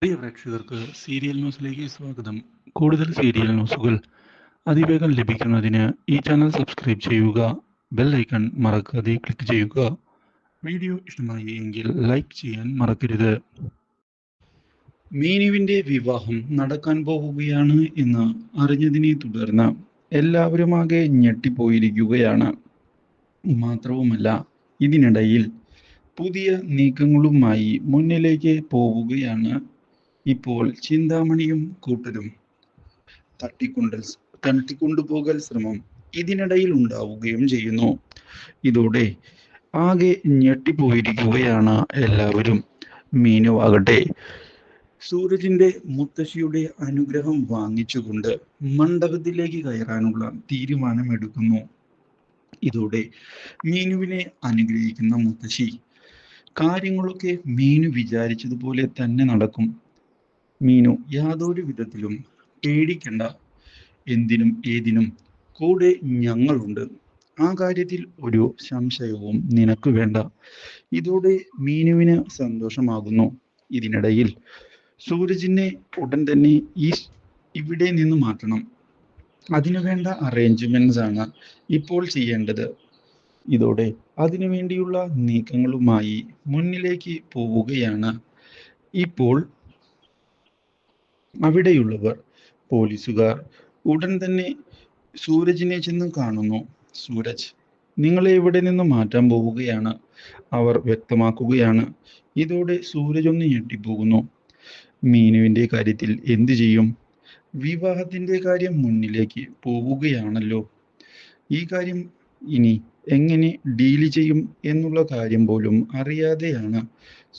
പ്രിയ പ്രേക്ഷകർക്ക് സീരിയൽ ന്യൂസിലേക്ക് സ്വാഗതം. കൂടുതൽ സീരിയൽ ന്യൂസുകൾ അതിവേഗം ലഭിക്കുന്നതിന് ഈ ചാനൽ സബ്സ്ക്രൈബ് ചെയ്യുക. ബെൽ ഐക്കൺ മറക്കാതെ ക്ലിക്ക് ചെയ്യുക. വീഡിയോ ഇഷ്ടമായി എങ്കിൽ ലൈക്ക് ചെയ്യാൻ മറക്കരുത്. മീനുവിന്റെ വിവാഹം നടക്കാൻ പോവുകയാണ് എന്ന് അറിഞ്ഞതിനെ തുടർന്ന് എല്ലാവരുമാകെ ഞെട്ടിപ്പോയിരിക്കുകയാണ്. മാത്രവുമല്ല, ഇതിനിടയിൽ പുതിയ നീക്കങ്ങളുമായി മുന്നിലേക്ക് പോവുകയാണ് ഇപ്പോൾ ചിന്താമണിയും കൂട്ടരും. തട്ടിക്കൊണ്ടുപോകൽ ശ്രമം ഇതിനിടയിൽ ഉണ്ടാവുകയും ചെയ്യുന്നു. ഇതോടെ ആകെ ഞെട്ടിപ്പോയിരിക്കുകയാണ് എല്ലാവരും. മീനുവാകട്ടെ സൂരജിന്റെ മുത്തശ്ശിയുടെ അനുഗ്രഹം വാങ്ങിച്ചുകൊണ്ട് മണ്ഡപത്തിലേക്ക് കയറാനുള്ള തീരുമാനമെടുക്കുന്നു. ഇതോടെ മീനുവിനെ അനുഗ്രഹിക്കുന്ന മുത്തശ്ശി കാര്യങ്ങളൊക്കെ മീനു വിചാരിച്ചതുപോലെ തന്നെ നടക്കും. മീനു യാതൊരു വിധത്തിലും പേടിക്കണ്ട, എന്തിനും ഏതിനും കൂടെ ഞങ്ങളുണ്ട്, ആ കാര്യത്തിൽ ഒരു സംശയവും നിനക്ക് വേണ്ട. ഇതോടെ മീനുവിന് സന്തോഷമാകുന്നു. ഇതിനിടയിൽ സൂരജിനെ ഉടൻ തന്നെ ഇവിടെ നിന്ന് മാറ്റണം. അതിനുവേണ്ട അറേഞ്ച്മെന്റ്സ് ആണ് ഇപ്പോൾ ചെയ്യേണ്ടത്. ഇതോടെ അതിനുവേണ്ടിയുള്ള നീക്കങ്ങളുമായി മുന്നിലേക്ക് പോവുകയാണ് ഇപ്പോൾ അവിടെയുള്ളവർ. പോലീസുകാർ ഉടൻ തന്നെ സൂരജിനെ ചെന്ന് കാണുന്നു. സൂരജ്, നിങ്ങളെ ഇവിടെ നിന്ന് മാറ്റാൻ പോവുകയാണ്, അവർ വ്യക്തമാക്കുകയാണ്. ഇതോടെ സൂരജ് ഒന്ന് ഞെട്ടിപ്പോകുന്നു. മീനുവിന്റെ കാര്യത്തിൽ എന്തു ചെയ്യും? വിവാഹത്തിന്റെ കാര്യം മുന്നിലേക്ക് പോവുകയാണല്ലോ. ഈ കാര്യം ഇനി എങ്ങനെ ഡീല് ചെയ്യും എന്നുള്ള കാര്യം പോലും അറിയാതെയാണ്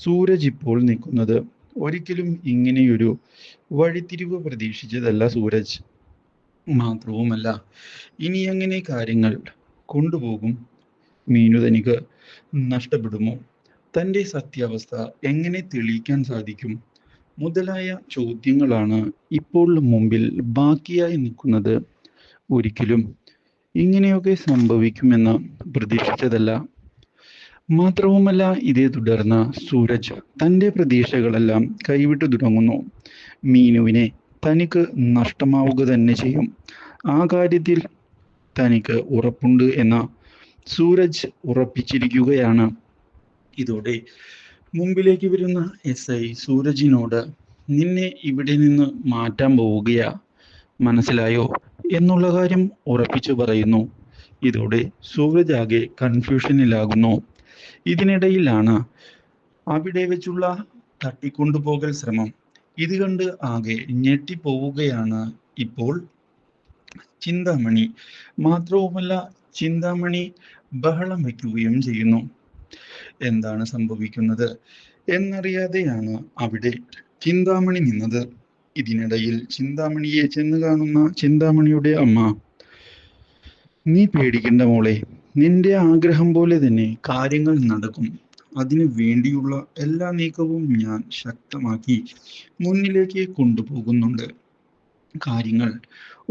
സൂരജ് ഇപ്പോൾ നിൽക്കുന്നത്. ഒരിക്കലും ഇങ്ങനെയൊരു വഴിത്തിരിവ് പ്രതീക്ഷിച്ചതല്ല സൂരജ്. മാത്രവുമല്ല, ഇനി എങ്ങനെ കാര്യങ്ങൾ കൊണ്ടുപോകും? മീനു തനിക്ക് നഷ്ടപ്പെടുമോ? തൻ്റെ സത്യാവസ്ഥ എങ്ങനെ തെളിയിക്കാൻ സാധിക്കും? മുതലായ ചോദ്യങ്ങളാണ് ഇപ്പോൾ മുമ്പിൽ ബാക്കിയായി നിൽക്കുന്നത്. ഒരിക്കലും ഇങ്ങനെയൊക്കെ സംഭവിക്കുമെന്ന് പ്രതീക്ഷിച്ചതല്ല. മാത്രവുമല്ല, ഇതേ തുടർന്ന് സൂരജ് തൻ്റെ പ്രതീക്ഷകളെല്ലാം കൈവിട്ടു തുടങ്ങുന്നു. മീനുവിനെ തനിക്ക് നഷ്ടമാവുക തന്നെ ചെയ്യും, ആ കാര്യത്തിൽ തനിക്ക് ഉറപ്പുണ്ട് എന്ന സൂരജ് ഉറപ്പിച്ചിരിക്കുകയാണ്. ഇതോടെ മുമ്പിലേക്ക് വരുന്ന SI സൂരജിനോട്, നിന്നെ ഇവിടെ നിന്ന് മാറ്റാൻ പോവുകയാ, മനസ്സിലായോ എന്നുള്ള കാര്യം ഉറപ്പിച്ചു പറയുന്നു. ഇതോടെ സൂരജ് ആകെ കൺഫ്യൂഷനിലാകുന്നു. ഇതിനിടയിലാണ് അവിടെ വെച്ചുള്ള തട്ടിക്കൊണ്ടുപോകൽ ശ്രമം. ഇത് കണ്ട് ആകെ ഞെട്ടിപ്പോവുകയാണ് ഇപ്പോൾ ചിന്താമണി. മാത്രവുമല്ല, ചിന്താമണി ബഹളം വയ്ക്കുകയും ചെയ്യുന്നു. എന്താണ് സംഭവിക്കുന്നത് എന്നറിയാതെയാണ് അവിടെ ചിന്താമണി നിന്നത്. ഇതിനിടയിൽ ചിന്താമണിയെ ചെന്ന് കാണുന്ന ചിന്താമണിയുടെ അമ്മ, നീ പേടിക്കണ്ട മോളെ, നിന്റെ ആഗ്രഹം പോലെ തന്നെ കാര്യങ്ങൾ നടക്കും. അതിനു വേണ്ടിയുള്ള എല്ലാ നീക്കവും ഞാൻ ശക്തമാക്കി മുന്നിലേക്ക് കൊണ്ടുപോകുന്നുണ്ട്. കാര്യങ്ങൾ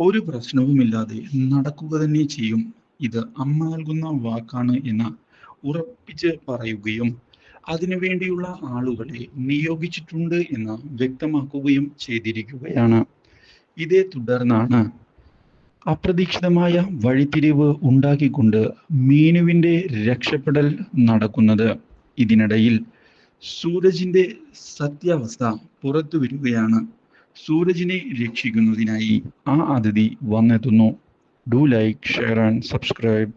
ഒരു പ്രശ്നവുമില്ലാതെ നടക്കുക തന്നെ ചെയ്യും. ഇത് അമ്മ നൽകുന്ന വാക്കാണ് എന്ന് ഉറപ്പിച്ച് പറയുകയും അതിനുവേണ്ടിയുള്ള ആളുകളെ നിയോഗിച്ചിട്ടുണ്ട് എന്ന് വ്യക്തമാക്കുകയും ചെയ്തിരിക്കുകയാണ്. ഇതേ തുടർന്നാണ് അപ്രതീക്ഷിതമായ വഴിത്തിരിവ് ഉണ്ടാക്കിക്കൊണ്ട് മീനുവിന്റെ രക്ഷപ്പെടൽ നടക്കുന്നത്. ഇതിനിടയിൽ സൂരജിന്റെ സത്യാവസ്ഥ പുറത്തു വരികയാണ്. സൂരജിനെ രക്ഷിക്കുന്നതിനായി ആ അതിഥി വന്നെത്തുന്നു. Do like, share and subscribe.